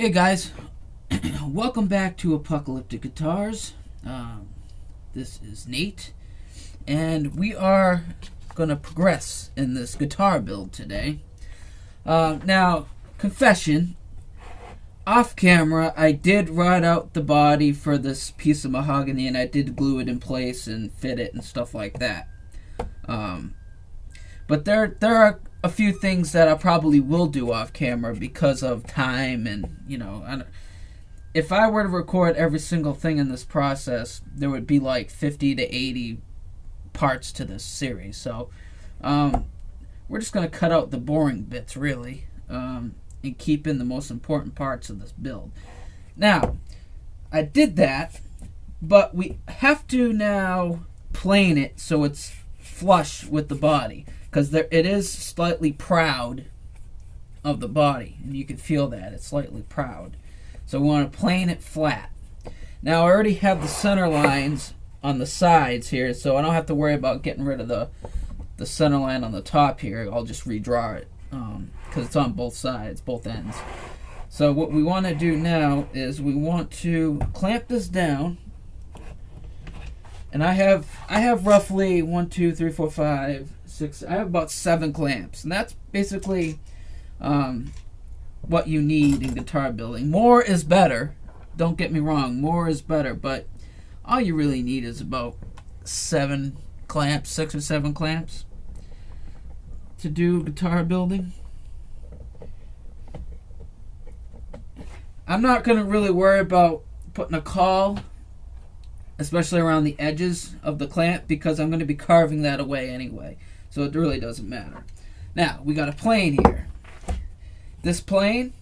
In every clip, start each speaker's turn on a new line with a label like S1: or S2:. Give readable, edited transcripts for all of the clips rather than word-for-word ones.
S1: Hey guys, welcome back to Apocalyptic Guitars. This is Nate, and we are going to progress in this guitar build today. Now, confession, off camera, I did ride out the body for this piece of mahogany, and I did glue it in place and fit it and stuff like that. But there are a few things that I probably will do off camera because of time, and if I were to record every single thing in this process, there would be like 50 to 80 parts to this series. So we're just going to cut out the boring bits, really, and keep in the most important parts of this build. Now, I did that, but we have to now plane it so it's flush with the body, because it is slightly proud of the body, and you can feel that it's slightly proud. So we want to plane it flat. Now I already have the center lines on the sides here, so I don't have to worry about getting rid of the center line on the top here. I'll just redraw it because it's on both sides, both ends. So what we want to do now is we want to clamp this down. And I have roughly 1, 2, 3, 4, 5, 6. I have about 7 clamps, and that's basically what you need in guitar building. More is better. Don't get me wrong, more is better, but all you really need is about 7 clamps, 6 or 7 clamps to do guitar building. I'm not gonna really worry about putting a caul, especially around the edges of the clamp, because I'm going to be carving that away anyway, so it really doesn't matter. Now, we got a plane here. This plane,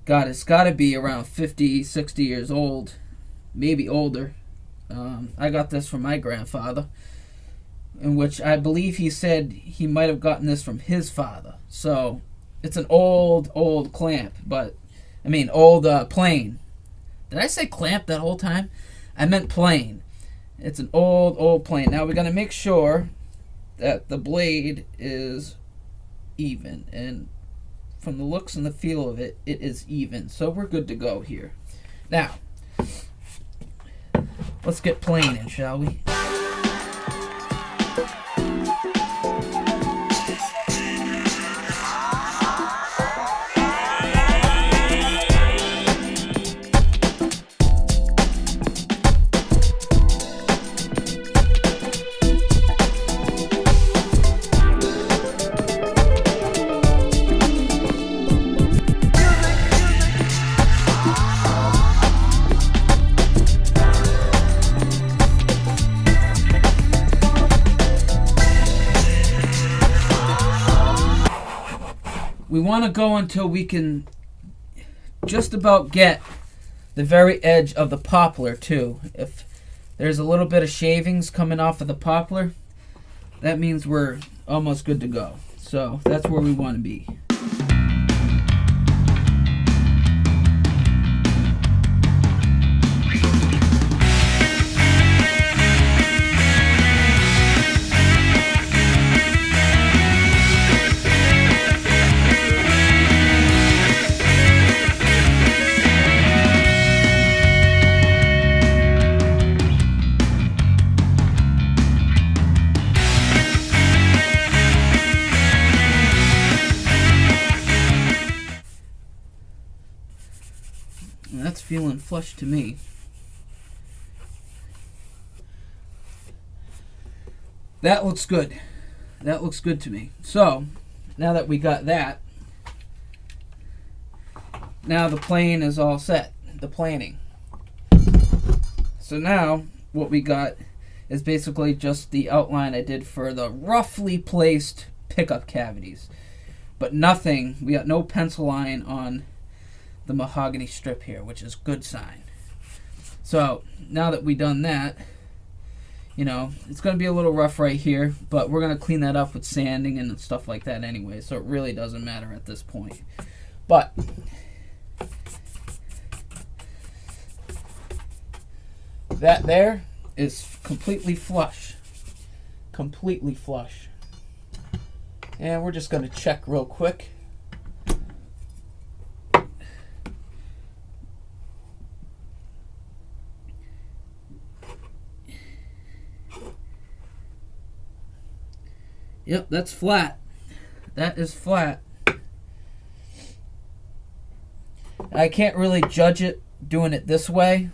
S1: God, it's got to be around 50, 60 years old, maybe older. I got this from my grandfather, in which I believe he said he might have gotten this from his father. So, it's an old clamp, old plane. Did I say clamp that whole time? I meant plane. It's an old plane. Now we're going to make sure that the blade is even. And from the looks and the feel of it, it is even. So we're good to go here. Now, let's get planing, shall we? We want to go until we can just about get the very edge of the poplar too. If there's a little bit of shavings coming off of the poplar, that means we're almost good to go. So that's where we want to be. That's feeling flush to me. That looks good. That looks good to me. So, now that we got that, now the plane is all set. The planing. So now, what we got is basically just the outline I did for the roughly placed pickup cavities. But nothing, we got no pencil line on the mahogany strip here, which is good sign. So now that we've done that, it's going to be a little rough right here, but we're going to clean that up with sanding and stuff like that anyway, so it really doesn't matter at this point. But that there is completely flush. Completely flush. And we're just going to check real quick. Yep, that's flat. That is flat. I can't really judge it doing it this way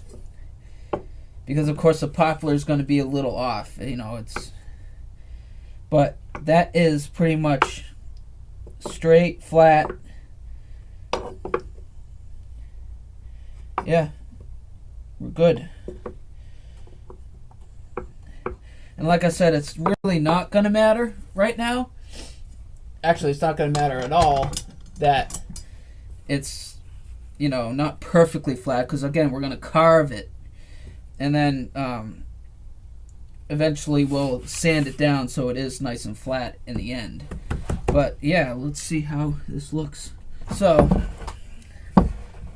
S1: because, of course, the poplar is going to be a little off. You know, but that is pretty much straight, flat. Yeah, we're good. And like I said, it's really not going to matter right now. Actually, it's not going to matter at all that it's, you know, not perfectly flat, because again, we're going to carve it, and then eventually we'll sand it down so it is nice and flat in the end. But yeah, let's see how this looks. So I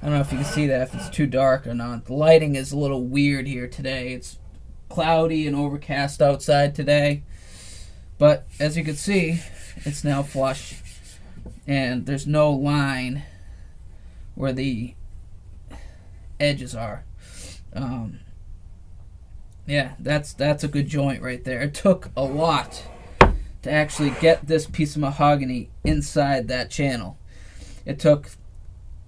S1: don't know if you can see that, if it's too dark or not. The lighting is a little weird here today. It's cloudy and overcast outside today, but as you can see, it's now flush and there's no line where the edges are. Yeah, that's a good joint right there. It took a lot to actually get this piece of mahogany inside that channel. It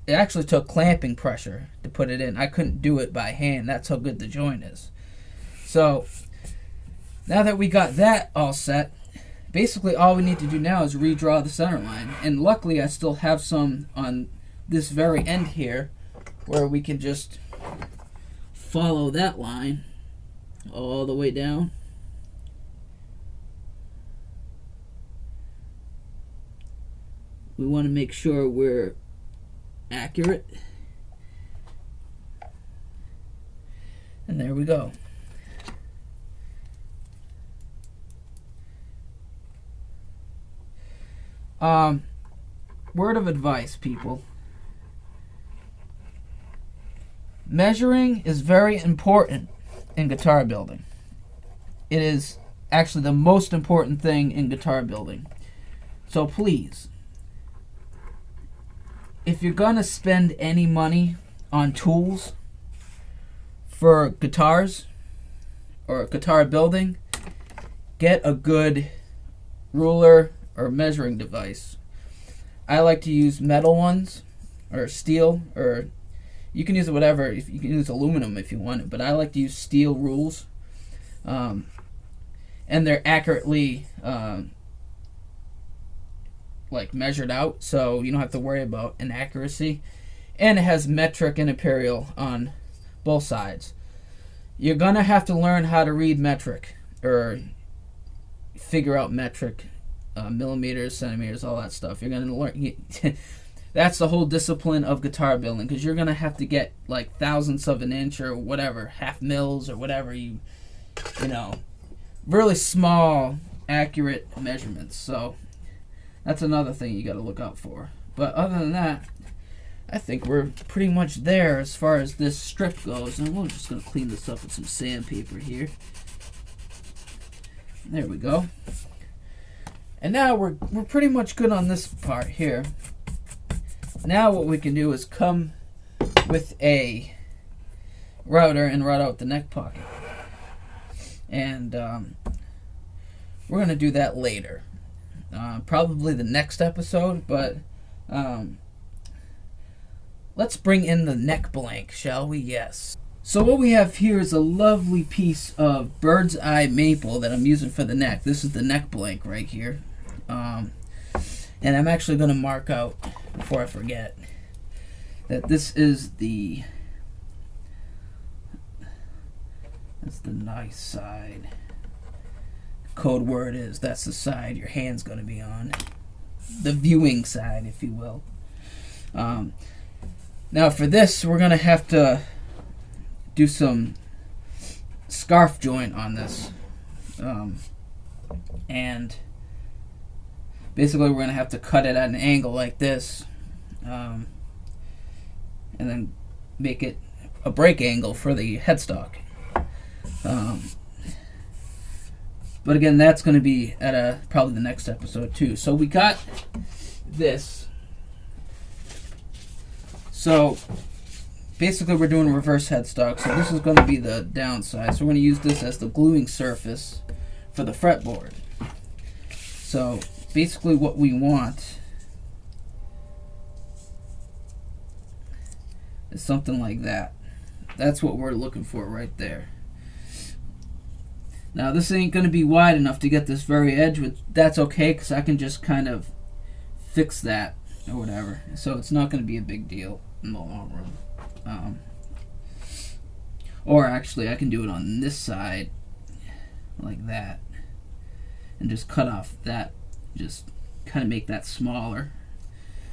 S1: actually took clamping pressure to put it in. I couldn't do it by hand. That's how good the joint is. So now that we got that all set, basically all we need to do now is redraw the center line. And luckily I still have some on this very end here where we can just follow that line all the way down. We want to make sure we're accurate. And there we go. Word of advice, people. Measuring is very important in guitar building. It is actually the most important thing in guitar building. So please, if you're gonna spend any money on tools for guitars or guitar building, get a good ruler or measuring device. I like to use metal ones or steel, or you can use whatever. If you can use aluminum if you want it, but I like to use steel rules, and they're accurately like measured out, so you don't have to worry about inaccuracy. And it has metric and imperial on both sides. You're gonna have to learn how to read metric or figure out metric, millimeters, centimeters, all that stuff. You're gonna learn. That's the whole discipline of guitar building, because you're gonna have to get like thousandths of an inch or whatever, half mils or whatever, you know, really small, accurate measurements. So that's another thing you got to look out for. But other than that, I think we're pretty much there as far as this strip goes. And we're just gonna clean this up with some sandpaper here. There we go. And now we're pretty much good on this part here. Now what we can do is come with a router and route out the neck pocket. And we're going to do that later. Probably the next episode, but let's bring in the neck blank, shall we? Yes. So what we have here is a lovely piece of bird's eye maple that I'm using for the neck. This is the neck blank right here. And I'm actually going to mark out, before I forget, that this is that's the nice side. Code word is that's the side your hand's going to be on. The viewing side, if you will. Now for this, we're going to have to do some scarf joint on this. And basically we're going to have to cut it at an angle like this, and then make it a break angle for the headstock. But again, that's going to be at probably the next episode too. So we got this. So basically we're doing a reverse headstock. So this is going to be the downside. So we're going to use this as the gluing surface for the fretboard. So basically what we want is something like that. That's what we're looking for right there. Now this ain't going to be wide enough to get this very edge, but that's okay because I can just kind of fix that or whatever. So it's not going to be a big deal in the long run. Or actually I can do it on this side like that and just cut off that, just kind of make that smaller,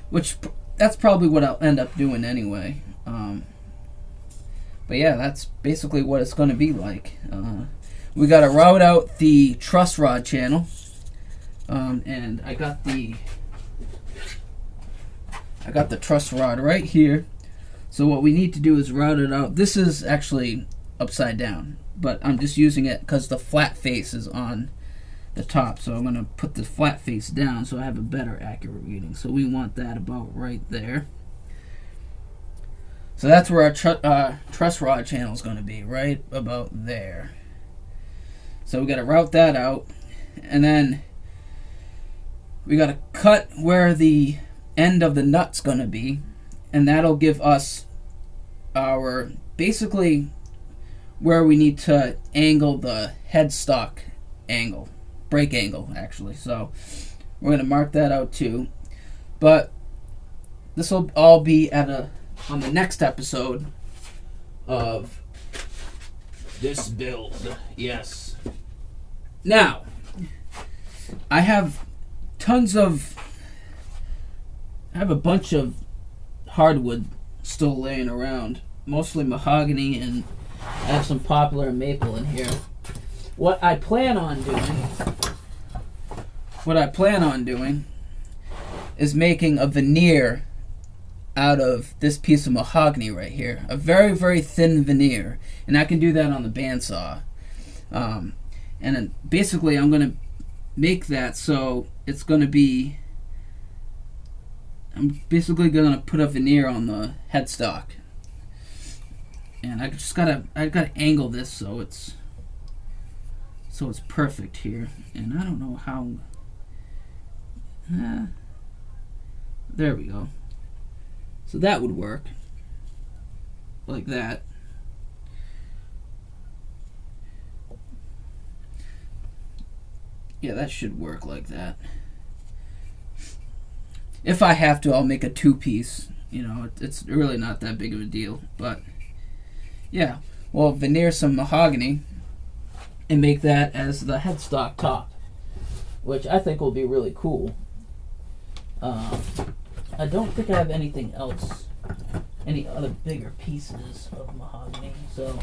S1: which that's probably what I'll end up doing anyway. But yeah, that's basically what it's going to be like. We got to route out the truss rod channel, and I got the truss rod right here. So what we need to do is route it out. This is actually upside down, but I'm just using it because the flat face is on the top. So I'm going to put the flat face down so I have a better accurate reading. So we want that about right there. So that's where our truss rod channel is going to be, right about there. So we got to route that out, and then we got to cut where the end of the nut's going to be, and that'll give us our basically where we need to angle the headstock angle, brake angle actually. So we're going to mark that out too. But this will all be on the next episode of this build. Yes. Now, I have a bunch of hardwood still laying around, mostly mahogany, and I have some poplar and maple in here. What I plan on doing is making a veneer out of this piece of mahogany right here, a very, very thin veneer, and I can do that on the bandsaw. And then basically I'm going to make that so it's going to be, I'm basically going to put a veneer on the headstock. And I gotta angle this so it's perfect here. And I don't know how, there we go. So that would work like that. Yeah, that should work like that. If I have to, I'll make a two-piece. You know, it's really not that big of a deal. But yeah, we'll veneer some mahogany and make that as the headstock top, which I think will be really cool. I don't think I have anything else, any other bigger pieces of mahogany. So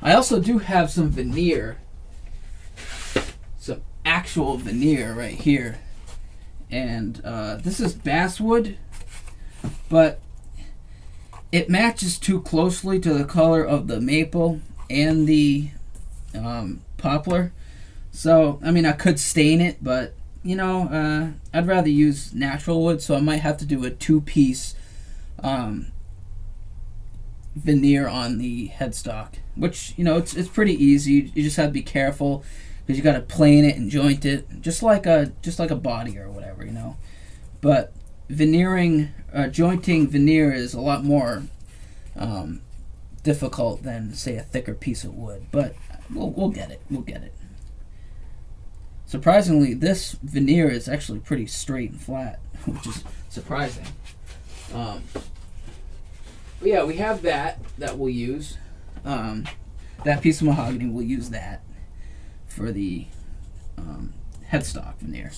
S1: I also do have some veneer, some actual veneer right here. And this is basswood, but it matches too closely to the color of the maple and the poplar. So, I mean, I could stain it, but, you know, I'd rather use natural wood, so I might have to do a two-piece veneer on the headstock, which, you know, it's pretty easy. You just have to be careful, because you got to plane it and joint it, just like a body or whatever, you know. But jointing veneer is a lot more difficult than, say, a thicker piece of wood. But we'll get it. We'll get it. Surprisingly, this veneer is actually pretty straight and flat, which is surprising. But yeah, we have that we'll use. That piece of mahogany, we'll use that for the headstock veneer.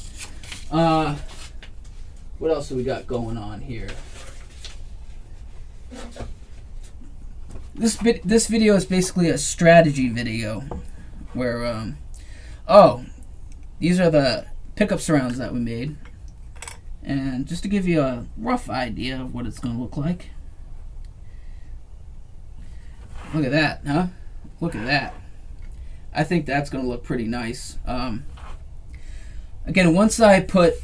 S1: What else do we got going on here? This video is basically a strategy video where these are the pickup surrounds that we made, and just to give you a rough idea of what it's going to look like. Look at that, huh? Look at that. I think that's going to look pretty nice. Again, once I put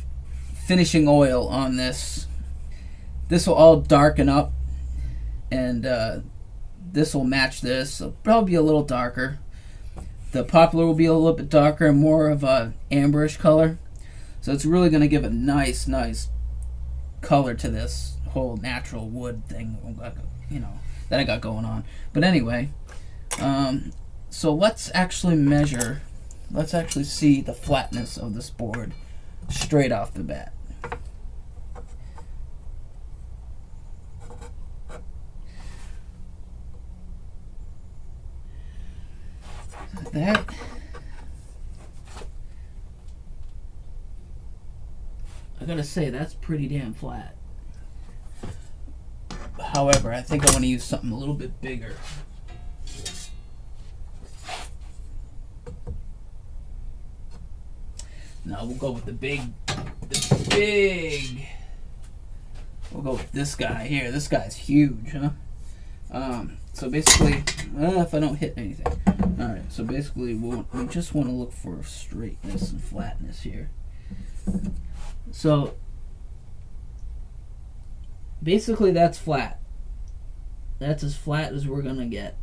S1: finishing oil on this will all darken up, and this will match this. It'll probably be a little darker, The poplar will be a little bit darker and more of a amberish color. So it's really going to give a nice color to this whole natural wood thing, that I got going on. But anyway, so let's actually measure. Let's actually see the flatness of this board straight off the bat. That I gotta say, that's pretty damn flat. However, I think I want to use something a little bit bigger. No, we'll go with the big. We'll go with this guy here. This guy's huge, huh? So basically, if I don't hit anything. Alright, so basically we just want to look for straightness and flatness here. So basically that's flat. That's as flat as we're gonna get.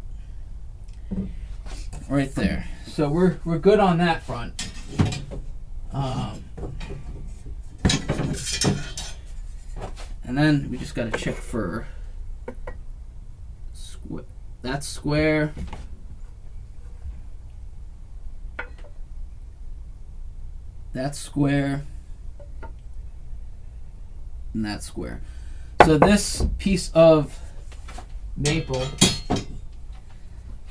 S1: Right there. So we're good on that front. And then we just gotta check for that's square. That's square. And that's square. So this piece of maple,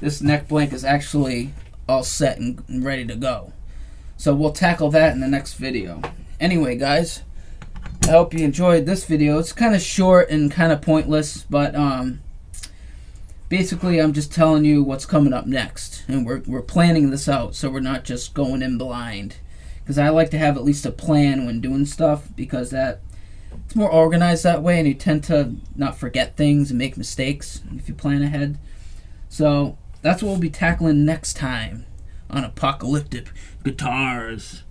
S1: this neck blank is actually all set and ready to go. So we'll tackle that in the next video. Anyway, guys, I hope you enjoyed this video. It's kind of short and kind of pointless, but basically I'm just telling you what's coming up next, and we're planning this out so we're not just going in blind. Because I like to have at least a plan when doing stuff, because it's more organized that way, and you tend to not forget things and make mistakes if you plan ahead. So that's what we'll be tackling next time on Apocalyptic Guitars.